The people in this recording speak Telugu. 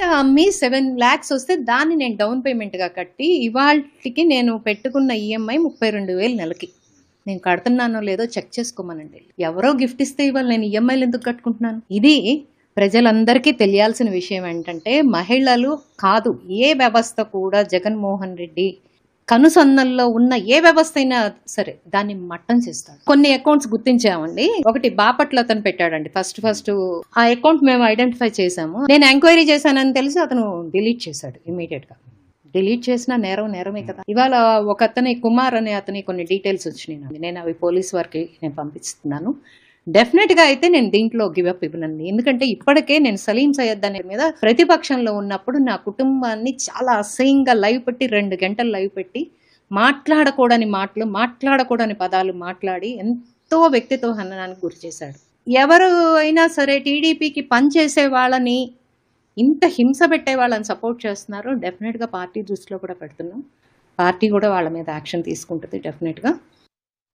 బయట అమ్మి 7 lakhs వస్తే దాన్ని నేను డౌన్ పేమెంట్గా కట్టి ఇవాళకి నేను పెట్టుకున్న ఈఎంఐ 32,000 నెలకి. నేను కడుతున్నానో లేదో చెక్ చేసుకోమనండి. ఎవరో గిఫ్ట్ ఇస్తే ఇవాళ నేను ఈఎంఐలు ఎందుకు కట్టుకుంటున్నాను? ఇది ప్రజలందరికీ తెలియాల్సిన విషయం ఏంటంటే, మహిళలు కాదు ఏ వ్యవస్థ కూడా జగన్మోహన్ రెడ్డి కనుసన్నల్లో ఉన్న ఏ వ్యవస్థ అయినా సరే దాన్ని మట్టం చేస్తాడు. కొన్ని అకౌంట్స్ గుర్తించామండి. ఒకటి బాపట్ల అతను పెట్టాడండి. ఫస్ట్ ఆ అకౌంట్ మేము ఐడెంటిఫై చేసాము. నేను ఎంక్వైరీ చేశానని తెలిసి అతను డిలీట్ చేశాడు ఇమీడియట్ గా. డిలీట్ చేసిన నేరమే కదా. ఇవాళ ఒక అతని కుమార్ అనే అతని కొన్ని డీటెయిల్స్ వచ్చినాయి. నేను అవి పోలీస్ వారికి నేను పంపిస్తున్నాను. డెఫినెట్గా అయితే నేను దీంట్లో గివప్ ఇవ్వనండి. ఎందుకంటే ఇప్పటికే నేను సలీం సయ్యద్ అనే మీద ప్రతిపక్షంలో ఉన్నప్పుడు నా కుటుంబాన్ని చాలా అసహ్యంగా లైవ్ పెట్టి 2 గంటలు లైవ్ పెట్టి మాట్లాడకూడని పదాలు మాట్లాడి ఎంతో వ్యక్తిత్వ హననానికి గురి చేశాడు. ఎవరు అయినా సరే టీడీపీకి పనిచేసే వాళ్ళని ఇంత హింస పెట్టే వాళ్ళని సపోర్ట్ చేస్తున్నారు. డెఫినెట్గా పార్టీ దృష్టిలో కూడా పెడుతున్నాం. పార్టీ కూడా వాళ్ళ మీద యాక్షన్ తీసుకుంటుంది డెఫినెట్గా.